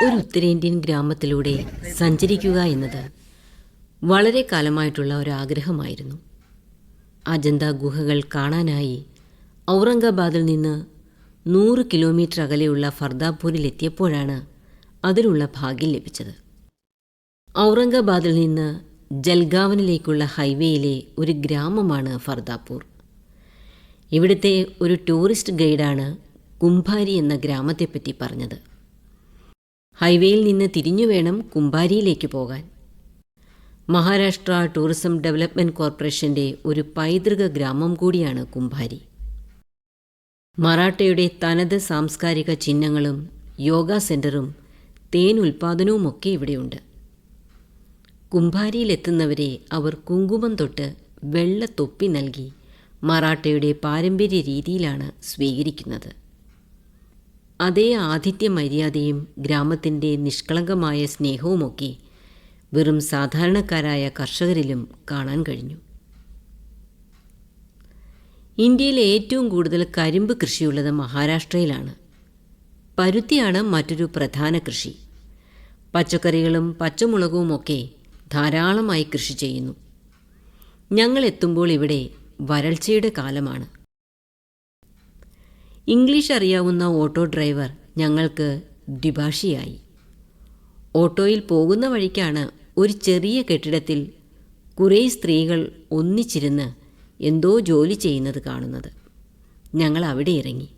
ഒരു ഉത്തരേന്ത്യൻ ഗ്രാമത്തിലൂടെ സഞ്ചരിക്കുക എന്നത് വളരെ കാലമായിട്ടുള്ള ഒരാഗ്രഹമായിരുന്നു. അജന്ത ഗുഹകൾ കാണാനായി ഔറംഗാബാദിൽ നിന്ന് 100 കിലോമീറ്റർ അകലെയുള്ള ഫർദാപൂരിലെത്തിയപ്പോഴാണ് അതിനുള്ള ഭാഗ്യം ലഭിച്ചത്. ഔറംഗാബാദിൽ നിന്ന് ജൽഗാവനിലേക്കുള്ള ഹൈവേയിലെ ഒരു ഗ്രാമമാണ് ഫർദാപൂർ. ഇവിടുത്തെ ഒരു ടൂറിസ്റ്റ് ഗൈഡാണ് കുംഭാരി എന്ന ഗ്രാമത്തെപ്പറ്റി പറഞ്ഞത്. ഹൈവേയിൽ നിന്ന് തിരിഞ്ഞു വേണം കുംഭാരിയിലേക്ക് പോകാൻ. മഹാരാഷ്ട്ര ടൂറിസം ഡെവലപ്മെൻറ്റ് കോർപ്പറേഷൻ്റെ ഒരു പൈതൃക ഗ്രാമം കൂടിയാണ് കുംഭാരി. മറാഠയുടെ തനത് സാംസ്കാരിക ചിഹ്നങ്ങളും യോഗ സെൻ്ററും തേൻ ഉൽപ്പാദനവുമൊക്കെ ഇവിടെയുണ്ട്. കുംഭാരിയിലെത്തുന്നവരെ അവർ കുങ്കുമം തൊട്ട് വെള്ള തൊപ്പി നൽകി മറാഠയുടെ പാരമ്പര്യ രീതിയിലാണ് സ്വീകരിക്കുന്നത്. അതേ ആതിഥ്യ മര്യാദയും ഗ്രാമത്തിൻ്റെ നിഷ്കളങ്കമായ സ്നേഹവുമൊക്കെ വെറും സാധാരണക്കാരായ കർഷകരിലും കാണാൻ കഴിഞ്ഞു. ഇന്ത്യയിലെ ഏറ്റവും കൂടുതൽ കരിമ്പ് കൃഷിയുള്ളത് മഹാരാഷ്ട്രയിലാണ്. പരുത്തിയാണ് മറ്റൊരു പ്രധാന കൃഷി. പച്ചക്കറികളും പച്ചമുളകുമൊക്കെ ധാരാളമായി കൃഷി ചെയ്യുന്നു. ഞങ്ങൾ എത്തുമ്പോൾ ഇവിടെ വരൾച്ചയുടെ കാലമാണ്. ഇംഗ്ലീഷ് അറിയാവുന്ന ഓട്ടോ ഡ്രൈവർ ഞങ്ങൾക്ക് ദ്വിഭാഷിയായി. ഓട്ടോയിൽ പോകുന്ന വഴിക്കാണ് ഒരു ചെറിയ കെട്ടിടത്തിൽ കുറേ സ്ത്രീകൾ ഒന്നിച്ചിരുന്ന് എന്തോ ജോലി ചെയ്യുന്നത് കാണുന്നത്. ഞങ്ങൾ അവിടെ ഇറങ്ങി.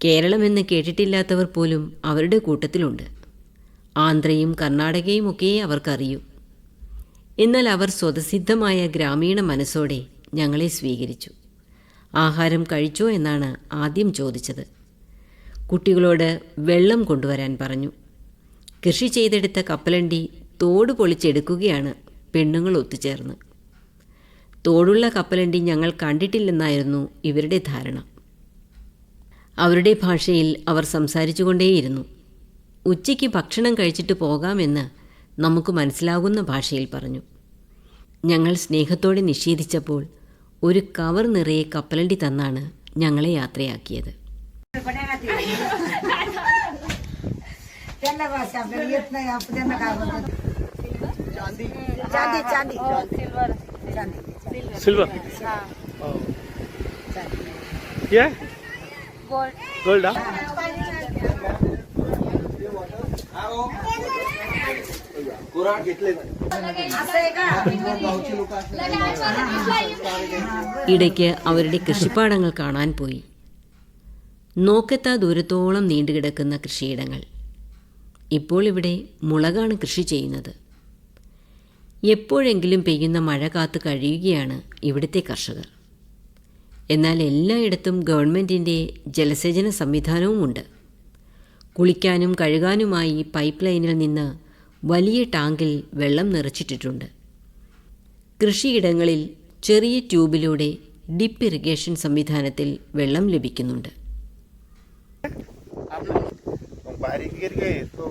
കേരളമെന്ന് കേട്ടിട്ടില്ലാത്തവർ പോലും അവരുടെ കൂട്ടത്തിലുണ്ട്. ആന്ധ്രയും കർണാടകയും ഒക്കെ അവർക്കറിയൂ. എന്നാൽ അവർ സ്വതസിദ്ധമായ ഗ്രാമീണ മനസ്സോടെ ഞങ്ങളെ സ്വീകരിച്ചു. ആഹാരം കഴിച്ചോ എന്നാണ് ആദ്യം ചോദിച്ചത്. കുട്ടികളോട് വെള്ളം കൊണ്ടുവരാൻ പറഞ്ഞു. കൃഷി ചെയ്തെടുത്ത കപ്പലണ്ടി തോട് പൊളിച്ചെടുക്കുകയാണ് പെണ്ണുങ്ങൾ ഒത്തുചേർന്ന്. തോടുള്ള കപ്പലണ്ടി ഞങ്ങൾ കണ്ടിട്ടില്ലെന്നായിരുന്നു ഇവരുടെ ധാരണ. അവരുടെ ഭാഷയിൽ അവർ സംസാരിച്ചു കൊണ്ടേയിരുന്നു. ഉച്ചയ്ക്ക് ഭക്ഷണം കഴിച്ചിട്ട് പോകാമെന്ന് നമുക്ക് മനസ്സിലാകുന്ന ഭാഷയിൽ പറഞ്ഞു. ഞങ്ങൾ സ്നേഹത്തോടെ നിഷേധിച്ചപ്പോൾ ഒരു കവർ നിറയെ കപ്പലണ്ടി തന്നാണ് ഞങ്ങളെ യാത്രയാക്കിയത്. सिल्वर ये गोल्ड ഇടയ്ക്ക് അവരുടെ കൃഷിപ്പാടങ്ങൾ കാണാൻ പോയി. നോക്കെത്താ ദൂരത്തോളം നീണ്ടുകിടക്കുന്ന കൃഷിയിടങ്ങൾ. ഇപ്പോൾ ഇവിടെ മുളകാണ് കൃഷി ചെയ്യുന്നത്. എപ്പോഴെങ്കിലും പെയ്യുന്ന മഴ കാത്ത് കഴിയുകയാണ് ഇവിടുത്തെ കർഷകർ. എന്നാൽ എല്ലായിടത്തും ഗവൺമെൻറ്റിൻ്റെ ജലസേചന സംവിധാനവുമുണ്ട്. കുളിക്കാനും കഴുകാനുമായി പൈപ്പ് ലൈനിൽ നിന്ന് വലിയ ടാങ്കിൽ വെള്ളം നിറച്ചിട്ടിട്ടുണ്ട്. കൃഷിയിടങ്ങളിൽ ചെറിയ ട്യൂബിലൂടെ ഡിപ്പ് ഇറിഗേഷൻ സംവിധാനത്തിൽ വെള്ളം ലഭിക്കുന്നുണ്ട്. बारिश गिर गई तो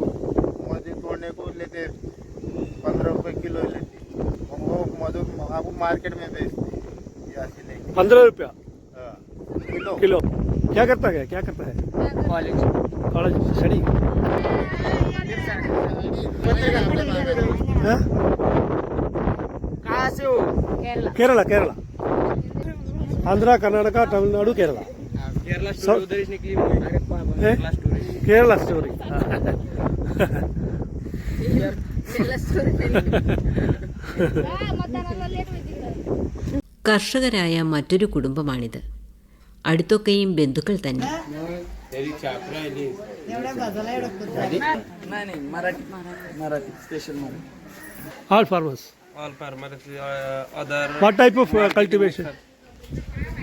मजदूर तोड़ने को लेते 15 रुपए किलो लेते, वो मजदूर आपको मार्केट में बेचते 15 रुपया किलो। क्या करता है college study Kerala Andhra Karnataka Tamil Nadu Kerala Kerala story കർഷകരായ മറ്റൊരു കുടുംബമാണിത്. അടുത്തൊക്കെയും ബന്ധുക്കൾ തന്നെ. All farmers. What type of cultivation?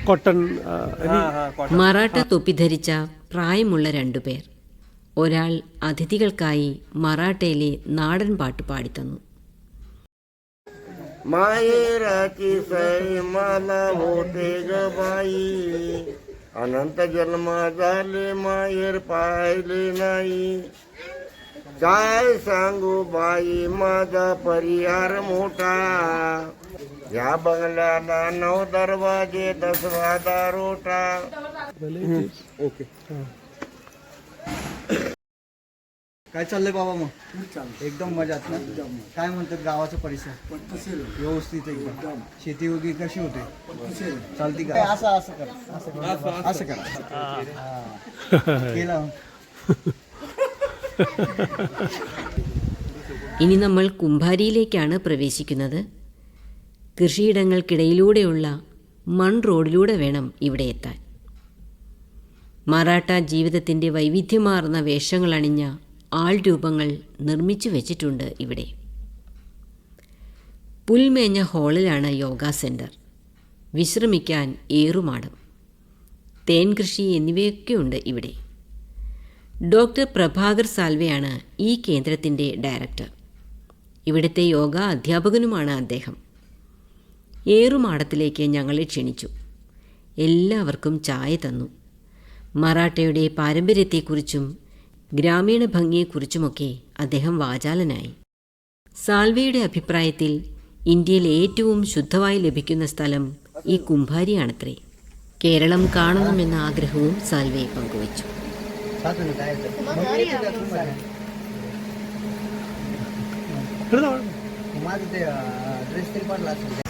Cotton. Maratha തൊപ്പി ധരിച്ച പ്രായമുള്ള 2 പേർ. ഒരാൾ അതിഥികൾക്കായി മറാഠയിലെ നാടൻ പാട്ട് പാടിത്തന്നു. मायराची सई मला होते ग बाई, अनंत जन्म झाले माहेर पाहिले नाही. काय सांगू बाई माझा परिहार मोठा, या बंगल्याला 9 दरवाजे 10 दारोटा. ओके. काय चाललंय बाबा मग एकदम मजात ना काय म्हणतात गावाचा परिसर व्यवस्थित एकदम शेती वगैरे कशी होते चालती का असं असं करा असं करा केला ഇനി നമ്മൾ കുംഭാരിയിലേക്കാണ് പ്രവേശിക്കുന്നത്. കൃഷിയിടങ്ങൾക്കിടയിലൂടെയുള്ള മൺ റോഡിലൂടെ വേണം ഇവിടെ എത്താൻ. മറാഠ ജീവിതത്തിൻ്റെ വൈവിധ്യമാർന്ന വേഷങ്ങളണിഞ്ഞ ആൾ രൂപങ്ങൾ നിർമ്മിച്ചു വച്ചിട്ടുണ്ട് ഇവിടെ. പുൽമേഞ്ഞ ഹാളിലാണ് യോഗ സെൻറ്റർ. വിശ്രമിക്കാൻ ഏറുമാടം, തേൻ കൃഷി എന്നിവയൊക്കെയുണ്ട് ഇവിടെ. ഡോക്ടർ പ്രഭാകർ സാൽവെയാണ് ഈ കേന്ദ്രത്തിൻ്റെ ഡയറക്ടർ. ഇവിടുത്തെ യോഗ അധ്യാപകനുമാണ് അദ്ദേഹം. ഏറുമാടത്തിലേക്ക് ഞങ്ങളെ ക്ഷണിച്ചു. എല്ലാവർക്കും ചായ തന്നു. മറാഠയുടെ പാരമ്പര്യത്തെക്കുറിച്ചും ഗ്രാമീണ ഭംഗിയെക്കുറിച്ചുമൊക്കെ അദ്ദേഹം വാചാലനായി. സാൽവെയുടെ അഭിപ്രായത്തിൽ ഇന്ത്യയിൽ ഏറ്റവും ശുദ്ധമായി ലഭിക്കുന്ന സ്ഥലം ഈ കുംഭാരിയാണത്രേ. കേരളം കാണണമെന്ന ആഗ്രഹവും സാൽവെ പങ്കുവച്ചു. എടുത്തോ. माझं ते ड्रेस तरी पडला असेल